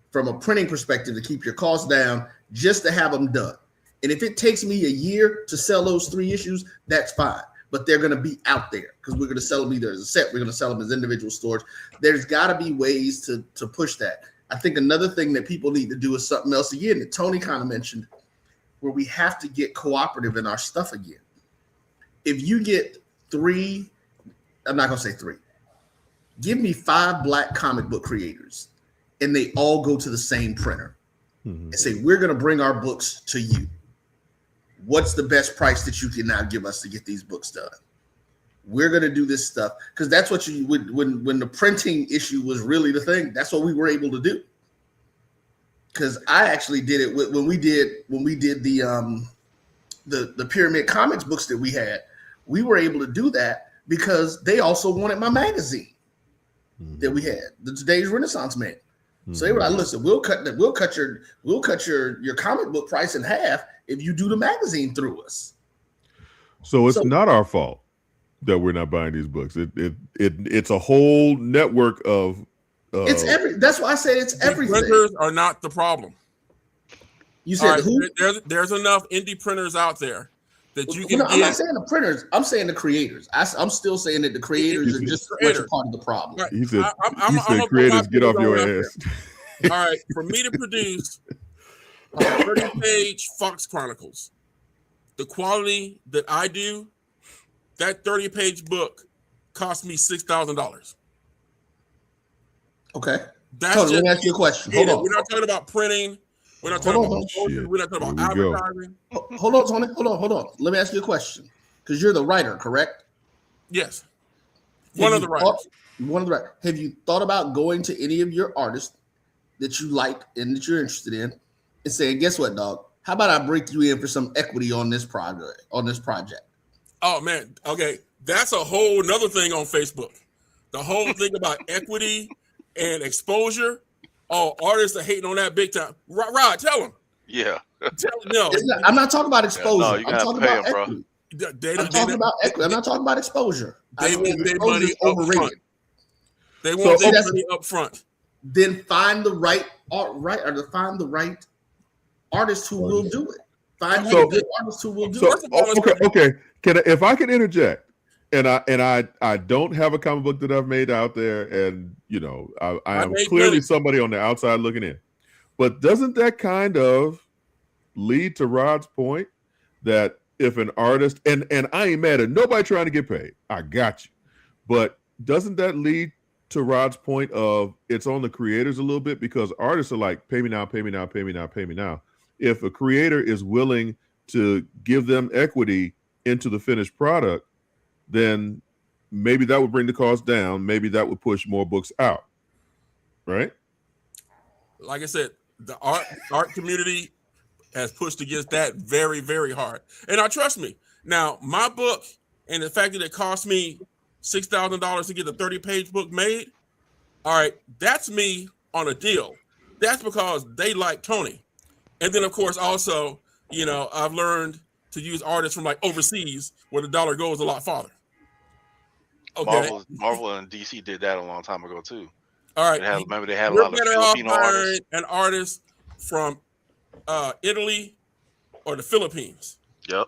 from a printing perspective to keep your costs down, just to have them done. And if it takes me a year to sell those 3 issues, that's fine. But they're going to be out there because we're going to sell them either as a set, we're going to sell them as individual stores. There's got to be ways to push that. I think another thing that people need to do is something else again that Tony kind of mentioned, where we have to get cooperative in our stuff again. If you get 3, I'm not going to say 3. Give me 5 Black comic book creators, and they all go to the same printer and say, we're going to bring our books to you. What's the best price that you can now give us to get these books done? We're going to do this stuff. Because that's what you would, when the printing issue was really the thing, that's what we were able to do. Because I actually did it when we did the Pyramid Comics books that we had. We were able to do that because they also wanted my magazine that we had, the Today's Renaissance Man. So they were like, "Listen, we'll cut your comic book price in half if you do the magazine through us." So it's not our fault. that we're not buying these books. It's a whole network of. That's why I said it's everything. Printers are not the problem. You said who? There's enough indie printers out there that you can. I'm not saying the printers. I'm saying the creators. I'm still saying that the creators are just a part of the problem. Right. He said, creators, get off your ass. All right, for me to produce a 30-page Fox Chronicles, the quality that I do, that 30-page book cost me $6,000. Okay. Let me ask you a question. Hold on. We're not talking about printing. We're not talking about promotion. We're not talking about advertising. Hold on, Tony. Hold on. Let me ask you a question. Because you're the writer, correct? Yes. One of the writers. Have you thought about going to any of your artists that you like and that you're interested in and saying, guess what, dog? How about I break you in for some equity on this project? Oh, man. Okay. That's a whole nother thing on Facebook. The whole thing about equity and exposure. Oh, artists are hating on that big time. Rod, tell them. Yeah. I'm not talking about exposure. I'm talking about equity. I'm talking about equity. I'm not talking about exposure. They want their money up front. They want their money up front. Then find the right artist who will do it. Find good artists who will do it. Okay. If I can interject. And I don't have a comic book that I've made out there, and I am clearly somebody on the outside looking in. But doesn't that kind of lead to Rod's point that if an artist and I ain't mad at nobody trying to get paid, I got you. But doesn't that lead to Rod's point of it's on the creators a little bit, because artists are like, pay me now, pay me now, pay me now, pay me now. If a creator is willing to give them equity into the finished product, then maybe that would bring the cost down. Maybe that would push more books out, right? Like I said, the art community has pushed against that very, very hard. And trust me, now my book and the fact that it cost me $6,000 to get a 30-page book made, all right, that's me on a deal. That's because they like Tony. And then, of course, also, I've learned to use artists from like overseas where the dollar goes a lot farther. Okay. Marvel and DC did that a long time ago too. All right. Remember they had a lot of Filipino artists. An artist from Italy or the Philippines. Yep.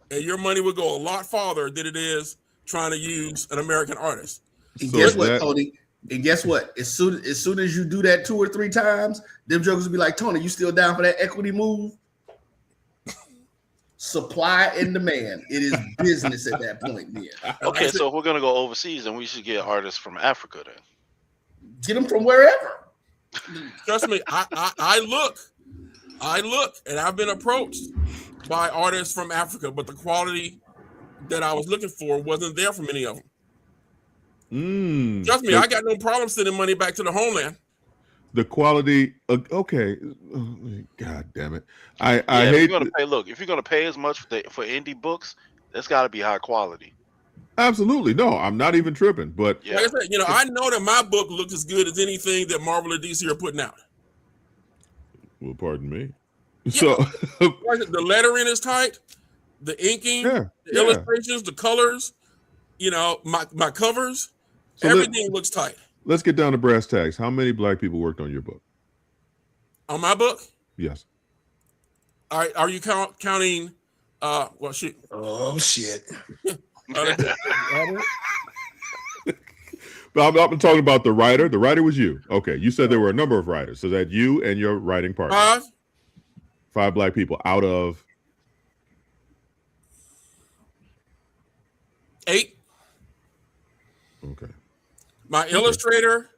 And your money would go a lot farther than it is trying to use an American artist. And guess what, Tony? And guess what? As soon as you do that 2 or 3 times, them jokers will be like, Tony, you still down for that equity move? Supply and demand. It is business at that point. Then. Okay, so if we're gonna go overseas, then we should get artists from Africa. Then get them from wherever. Trust me, I look, and I've been approached by artists from Africa, but the quality that I was looking for wasn't there for many of them. Trust me, I got no problem sending money back to the homeland. The quality, okay. God damn it! I hate. If you're gonna pay, if you're gonna pay as much for indie books, that's got to be high quality. Absolutely, no, I'm not even tripping. But like I said, I know that my book looks as good as anything that Marvel or DC are putting out. Well, pardon me. Yeah. So the lettering is tight, the inking, the illustrations, the colors. My covers, so everything looks tight. Let's get down to brass tacks. How many black people worked on your book? On my book? Yes. All right. Are you counting? Well, shit. Oh shit. But I'm talking about the writer. The writer was you. Okay. You said there were a number of writers. So that you and your writing partner. 5 black people out of 8. Okay. My illustrator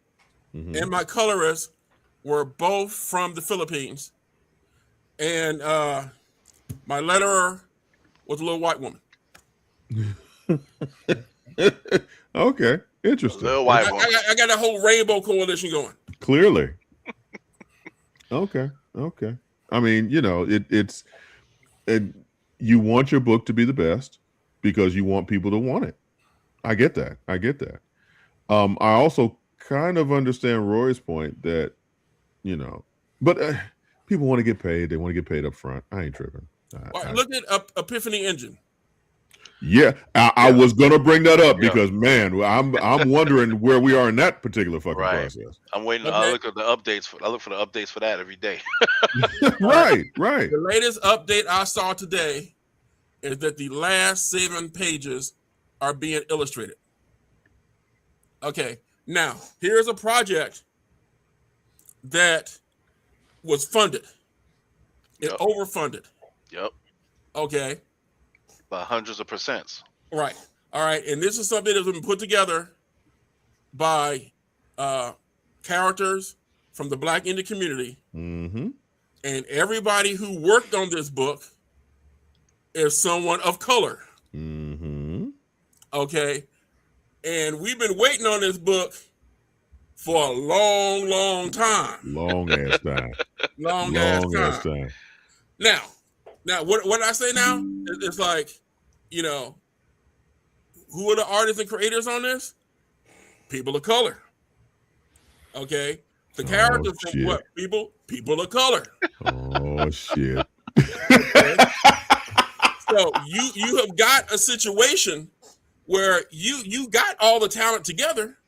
and my colorist were both from the Philippines. And my letterer was a little white woman. Okay. Interesting. Little white woman. I got a whole rainbow coalition going. Clearly. Okay. I mean, it's you want your book to be the best because you want people to want it. I get that. I also kind of understand Roy's point that, but people want to get paid. They want to get paid up front. I ain't tripping. Look at Epiphany Engine. Yeah, I was gonna bring that up because man, I'm wondering where we are in that particular fucking process. I'm waiting. I look at the updates. I look for the updates for that every day. Right. The latest update I saw today is that the last 7 pages are being illustrated. Okay, now here's a project that was funded. It overfunded. Yep. Okay. By hundreds of percents. Right. All right. And this is something that's been put together by characters from the Black indie community. Mm-hmm. And everybody who worked on this book is someone of color. Mm-hmm. Okay. And we've been waiting on this book for a long, long time. Long ass time. Long ass time. Now, what I say now, it's like, who are the artists and creators on this? People of color. Okay. The characters from what? People of color. Oh shit. Okay? So you have got a situation where you got all the talent together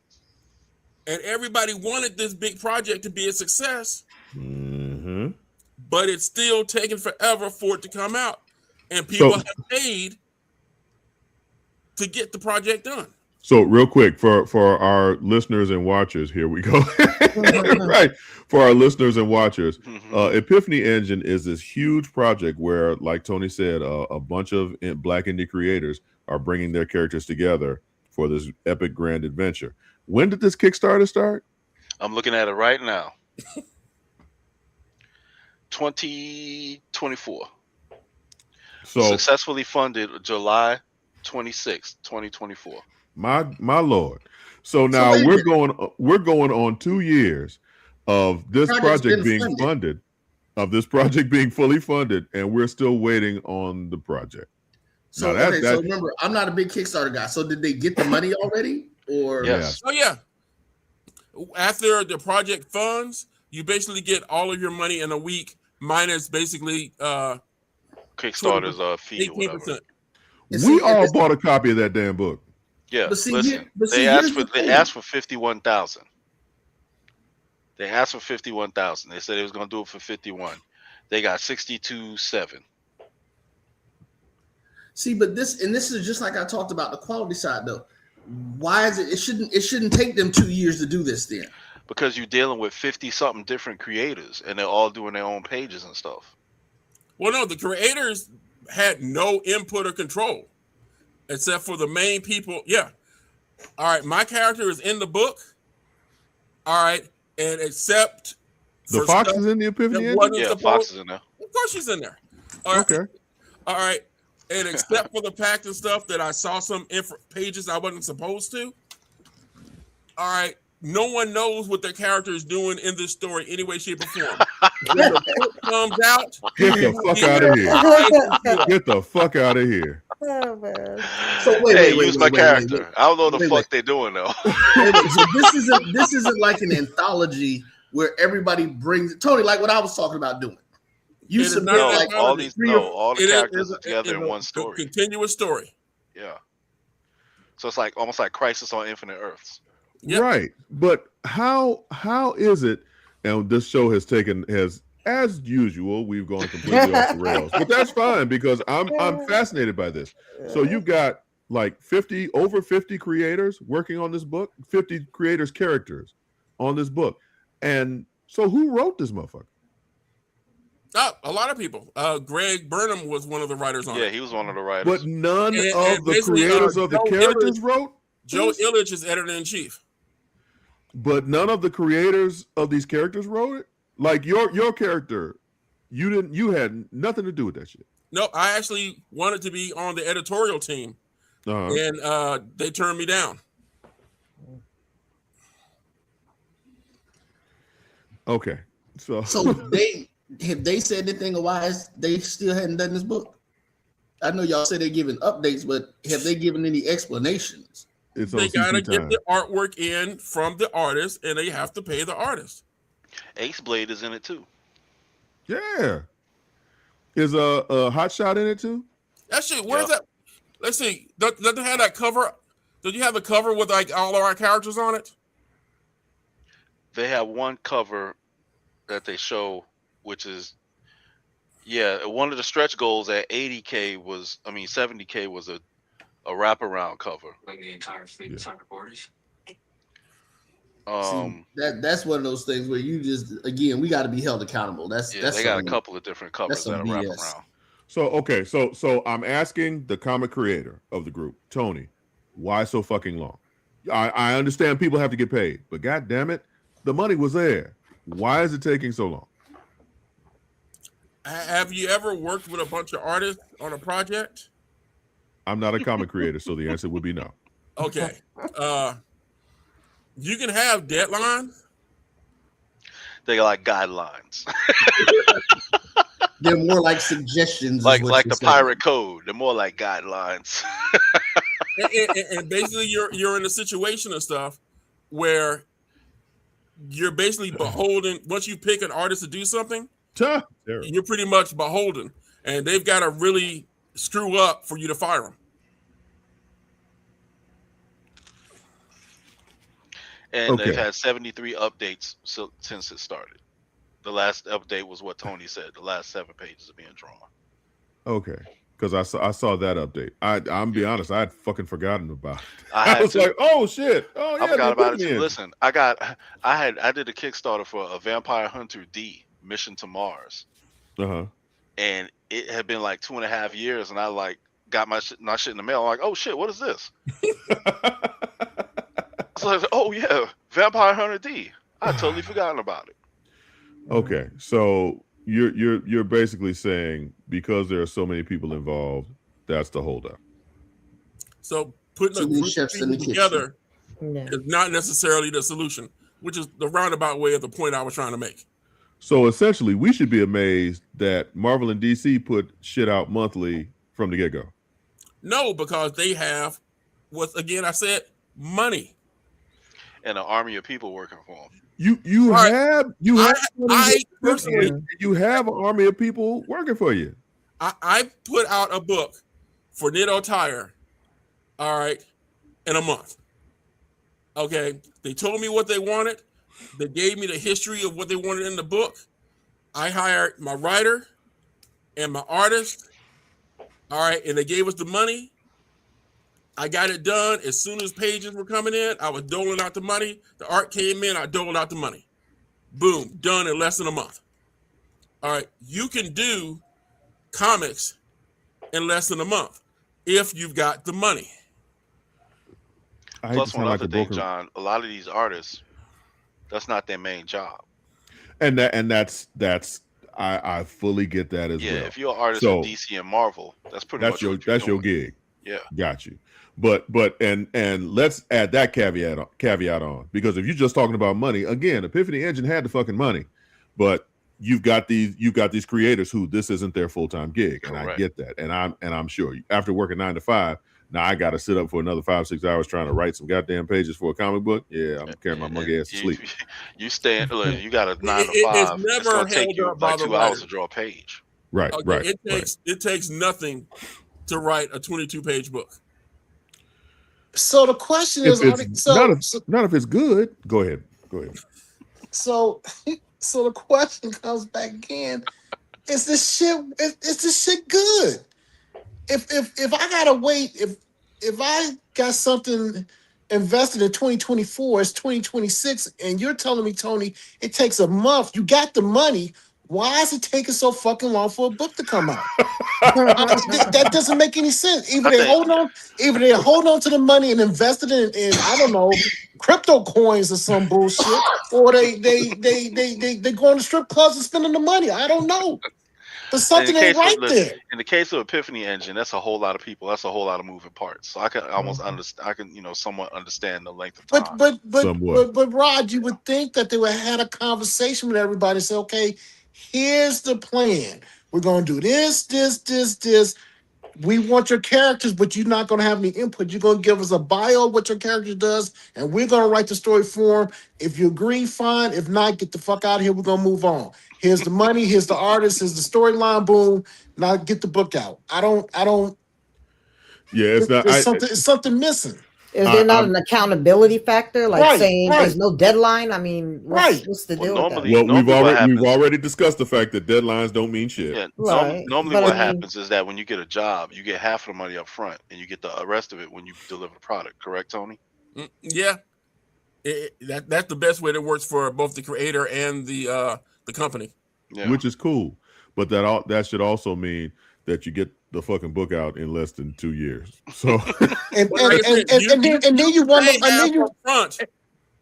and everybody wanted this big project to be a success. Mm-hmm. But it's still taking forever for it to come out. And people have paid to get the project done. So real quick, for our listeners and watchers, here we go. Right. For our listeners and watchers, Epiphany Engine is this huge project where, like Tony said, a bunch of Black indie creators are bringing their characters together for this epic grand adventure. When did this Kickstarter start? I'm looking at it right now. 2024. So successfully funded July 26, 2024. My Lord. So now we're going on 2 years of this project being funded, of this project being fully funded, and we're still waiting on the project. So so remember, I'm not a big Kickstarter guy. So did they get the money already? Or yes. Oh yeah. After the project funds, you basically get all of your money in a week, minus basically Kickstarter's fee or whatever. We all bought a copy of that damn book. Yeah, they asked for 51,000. They asked for 51,000. They said they was gonna do it for 51. They got 62.7. See, but this is just like I talked about the quality side though. Why is it shouldn't take them 2 years to do this then? Because you're dealing with 50-something different creators and they're all doing their own pages and stuff. Well, no, the creators had no input or control except for the main people. Yeah. All right. My character is in the book. All right. And except the Fox is in the Epiphany Engine? Yeah, Fox is in there. Of course she's in there. All right. Okay. All right. And except for the pact and stuff that I saw some pages I wasn't supposed to. All right. No one knows what their character is doing in this story any way, shape, or form. When the book comes out, get the fuck out of here. Get the fuck out of here. Oh, man. So use my character. I don't know what the fuck they're doing though. So this isn't like an anthology where everybody brings Tony, like what I was talking about doing. You submit like all the characters are together in one story. Continuous story. Yeah. So it's like almost like Crisis on Infinite Earths. Yep. Right. But how is it, and this show has as usual, we've gone completely off the rails. But that's fine because I'm fascinated by this. So you've got like over 50 creators working on this book, 50 creators' characters on this book. And so who wrote this motherfucker? A lot of people. Greg Burnham was one of the writers on it. Yeah, he was one of the writers. But none of the creators of the characters wrote? Joe Illich is editor-in-chief. But none of the creators of these characters wrote it? Like your character, you had nothing to do with that shit. No, I actually wanted to be on the editorial team. And they turned me down. Okay. So have they said anything of why they still hadn't done this book? I know y'all say they're giving updates, but have they given any explanations? They gotta get the artwork in from the artist, and they have to pay the artist. Ace Blade is in it too. Yeah. Is a Hot Shot in it too? That shit. Where's that? let's see. Does it have that cover? Did you have a cover with like all of our characters on it? They have one cover that they show, which is, one of the stretch goals at 70K was a wraparound cover. Like the entire fleet of soccer borders. That's one of those things where you just, again, we got to be held accountable. They got a couple of different covers that are wraparound. So I'm asking the comic creator of the group, Tony, why so fucking long? I understand people have to get paid, but god damn it, the money was there. Why is it taking so long? Have you ever worked with a bunch of artists on a project? I'm not a comic creator, so the answer would be no. Okay. You can have deadlines. They like guidelines. They're more like suggestions. like the pirate code. They're more like guidelines. and basically you're in a situation and stuff where you're basically beholden. Once you pick an artist to do something, you're pretty much beholden, and they've got to really screw up for you to fire them. And they've had 73 updates since it started. The last update was what Tony said. The last 7 pages are being drawn. Okay, because I saw that update. I'm be honest, I had fucking forgotten about it. I was like, oh shit, oh yeah, I forgot about it too. Listen, I did a Kickstarter for a Vampire Hunter D Mission to Mars. And it had been like 2.5 years, and I got my shit in the mail. I'm like, oh shit, what is this? So I was like, oh yeah, Vampire Hunter D. I totally forgotten about it. Okay, so you're basically saying because there are so many people involved, that's the holdup. So putting a group of people together is not necessarily the solution, which is the roundabout way of the point I was trying to make. So essentially, we should be amazed that Marvel and DC put shit out monthly from the get-go. No, because they have what, again, I said, money. And an army of people working for them. You have an army of people working for you. I put out a book for Nitto Tire, all right, in a month. Okay, they told me what they wanted. They gave me the history of what they wanted in the book. I hired my writer and my artist, all right, and they gave us the money. I got it done. As soon as pages were coming in, I was doling out the money. The art came in, I doled out the money. Boom, done in less than a month. All right, you can do comics in less than a month if you've got the money. Plus, one other thing, John, a lot of these artists, that's not their main job. And that's I fully get that as well. Yeah, if you're an artist for DC and Marvel, that's your gig. Yeah, got you. But let's add that caveat on, because if you're just talking about money, again, Epiphany Engine had the fucking money, but you've got these creators who this isn't their full-time gig, and I get that, and I'm sure after working 9 to 5, now I got to sit up for another 5-6 hours trying to write some goddamn pages for a comic book. Yeah, I'm carrying my monkey ass to sleep. You got a 9 to 5. It's gonna take you like 2 hours to draw a page. Right, okay, right. It takes nothing to write a 22-page book. So the question is, not if it's good. Go ahead. So the question comes back again: is this shit good? If I gotta wait, if I got something invested in 2024, it's 2026, and you're telling me, Tony, it takes a month. You got the money. Why is it taking so fucking long for a book to come out? That doesn't make any sense. Either they hold on to the money and invest it in I don't know, crypto coins or some bullshit, or they go on the strip clubs and spending the money. I don't know. But something ain't right there. In the case of Epiphany Engine, that's a whole lot of people. That's a whole lot of moving parts. So I can almost understand. I can, somewhat understand the length of time. But Rod, you would think that they would have had a conversation with everybody and say, okay, here's the plan. We're going to do this. We want your characters, but you're not going to have any input. You're going to give us a bio of what your character does, and we're going to write the story for him. If you agree, fine. If not, get the fuck out of here. We're going to move on. Here's the money. Here's the artist. Here's the storyline. Boom. Now get the book out. I don't. Yeah, it's not. It's something missing. Is there not an accountability factor, like saying there's no deadline? I mean, what's the deal with that? Well, we've already discussed the fact that deadlines don't mean shit. Yeah, normally what happens is that when you get a job, you get half of the money up front, and you get the rest of it when you deliver the product. Correct, Tony? Yeah, that's the best way that works for both the creator and the company. Yeah. Which is cool, but that should also mean that you get the fucking book out in less than 2 years. So and then you wonder,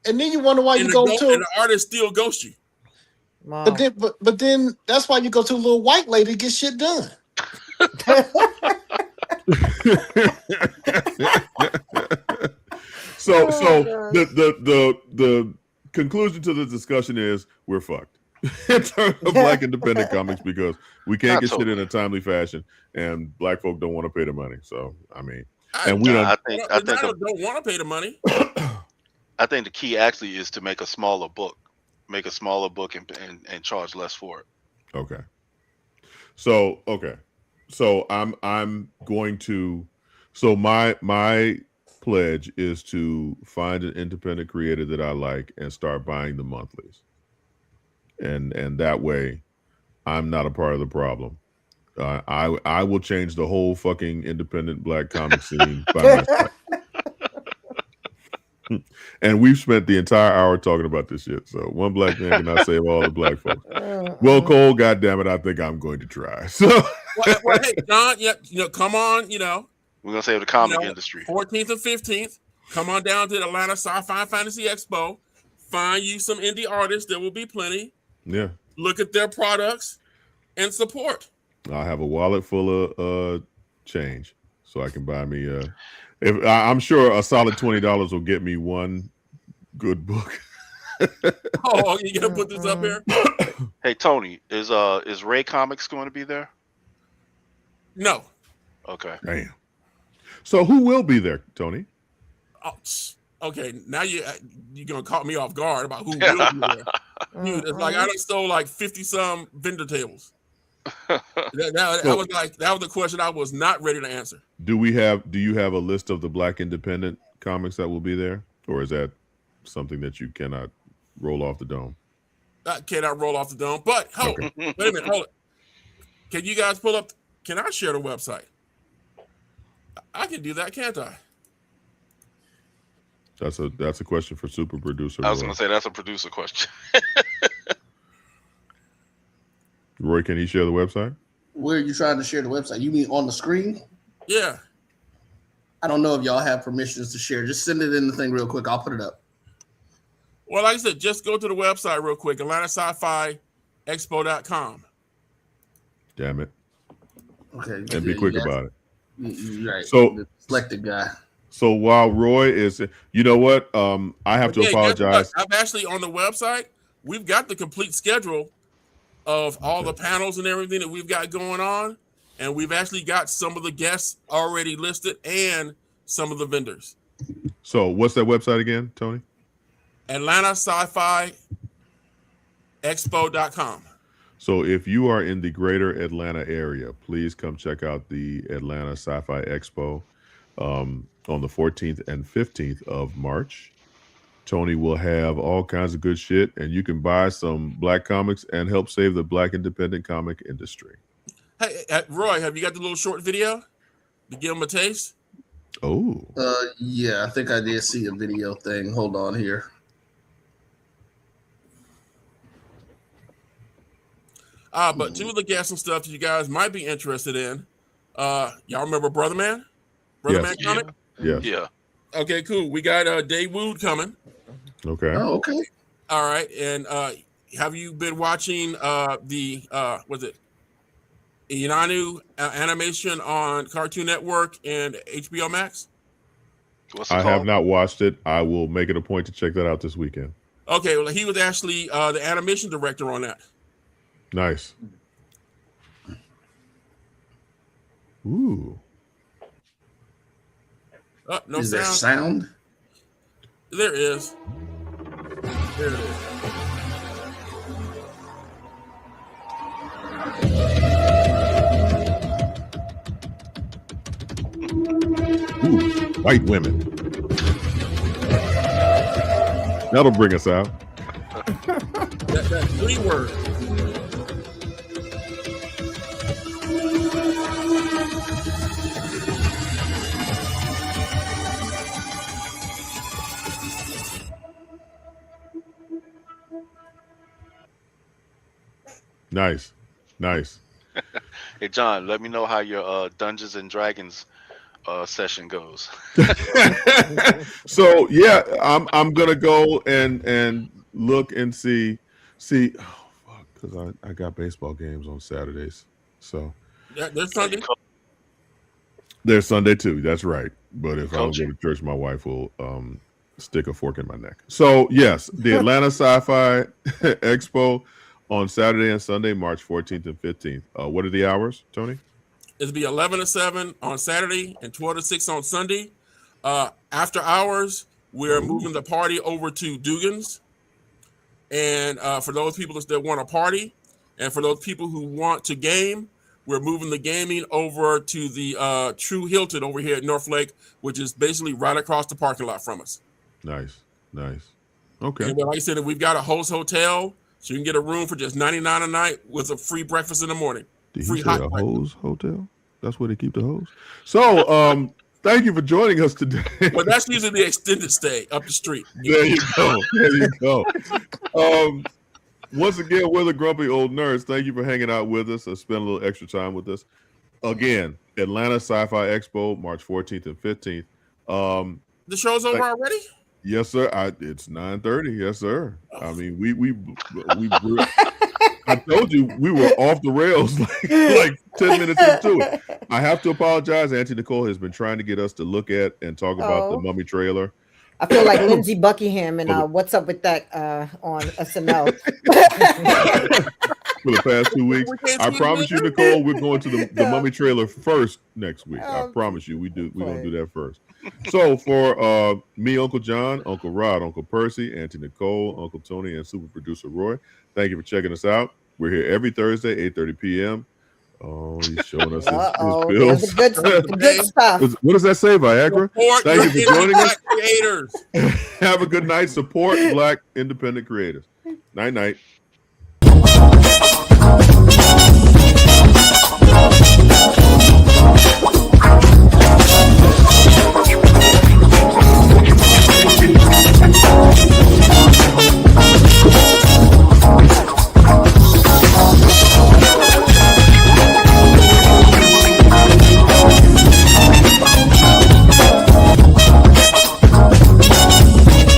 and then you wonder why you go to, and the artist still ghosts you. Wow. But then that's why you go to a little white lady to get shit done. So the conclusion to the discussion is we're fucked in terms of black independent comics because we can't get shit in a timely fashion, and black folk don't want to pay the money. So I mean, and we don't. I think don't want to pay the money. I think the key actually is to make a smaller book, and charge less for it. Okay. So I'm going to. So my pledge is to find an independent creator that I like and start buying the monthlies. And that way, I'm not a part of the problem. I will change the whole fucking independent black comic scene by myself. And we've spent the entire hour talking about this shit. So one black man cannot save all the black folks. Well, Cole, goddammit, I think I'm going to try. So, well, hey, John, come on, we're gonna save the comic industry. 14th and 15th, come on down to the Atlanta Sci-Fi Fantasy Expo. Find you some indie artists. There will be plenty. Yeah. Look at their products and support. I have a wallet full of change, so I can buy me. I'm sure a solid $20 will get me one good book. Oh, you gonna put this up here? Hey Tony, is Ray Comics going to be there? No. Okay. Damn. So who will be there, Tony? Oh, okay. Now you're gonna caught me off guard about who will be there. Dude, it's like I done stole like 50-some vendor tables. That was the question I was not ready to answer. Do you have a list of the black independent comics that will be there, or is that something that you cannot roll off the dome? I cannot roll off the dome. But wait a minute, hold it. Can you guys pull up? Can I share the website? I can do that, can't I? That's a question for super producer. I was gonna say that's a producer question. Roy, can he share the website? Where are you trying to share the website? You mean on the screen? Yeah. I don't know if y'all have permissions to share. Just send it in the thing real quick. I'll put it up. Well, like I said, just go to the website real quick, AtlantaSci-FiExpo.com. Damn it. Okay. And be quick about it. You're right. So the selected guy. So while Roy is, you know what? I have to apologize. I'm actually on the website. We've got the complete schedule of all the panels and everything that we've got going on. And we've actually got some of the guests already listed and some of the vendors. So what's that website again, Tony? AtlantaSci-FiExpo.com. So if you are in the greater Atlanta area, please come check out the Atlanta Sci-Fi Expo on the 14th and 15th of March. Tony will have all kinds of good shit, and you can buy some black comics and help save the black independent comic industry. Hey, Roy, have you got the little short video to give them a taste? Oh. Yeah, I think I did see a video thing. Hold on here. But two of the guests and stuff you guys might be interested in. Y'all remember Brother Man? Brother Man comic? Yeah. Okay, cool. We got Dave Wood coming. Okay. Oh, okay. All right. And have you been watching was it Inanu animation on Cartoon Network and HBO Max? I have not watched it. I will make it a point to check that out this weekend. Okay, well, he was actually the animation director on that. Nice. Ooh. No is sound. there sound? There is. There it is. White women. That'll bring us out. That 3 word. Nice. Hey John, let me know how your Dungeons and Dragons session goes. So yeah, I'm gonna go and look and see. Oh fuck, because I got baseball games on Saturdays. So There's Sunday. There's Sunday too. That's right. But if I don't go to church, my wife will stick a fork in my neck. So yes, the Atlanta Sci-Fi Expo on Saturday and Sunday, March 14th and 15th. What are the hours, Tony? It'll be 11 to 7 on Saturday and 12 to 6 on Sunday. After hours, we're moving the party over to Dugan's. And for those people that want to party, and for those people who want to game, we're moving the gaming over to the True Hilton over here at North Lake, which is basically right across the parking lot from us. Nice. Okay. And like I said, we've got a host hotel, so you can get a room for just $99 a night with a free breakfast in the morning. Did free he say hot a breakfast. hose hotel? That's where they keep the hose. So thank you for joining us today. Well, that's usually the extended stay up the street. There you go. Once again, we're the Grumpy Old Nerds. Thank you for hanging out with us and spending a little extra time with us. Again, Atlanta Sci-Fi Expo, March 14th and 15th. The show's over already? Yes, sir. It's 9:30. Yes, sir. I mean, we I told you we were off the rails like 10 minutes into it. I have to apologize. Auntie Nicole has been trying to get us to look at and talk about the Mummy trailer. I feel like Lindsey Buckingham and What's Up With That on SNL. For the past 2 weeks. I promise you, Nicole, we're going to the Mummy trailer first next week. I promise you, we're going to do that first. So for me, Uncle John, Uncle Rod, Uncle Percy, Auntie Nicole, Uncle Tony, and super producer Roy, thank you for checking us out. We're here every Thursday, 8:30 p.m. Oh, he's showing us his bills. The good stuff. What does that say, Viagra? Thank you for joining us. Creators. Have a good night. Support Black independent creators. Night.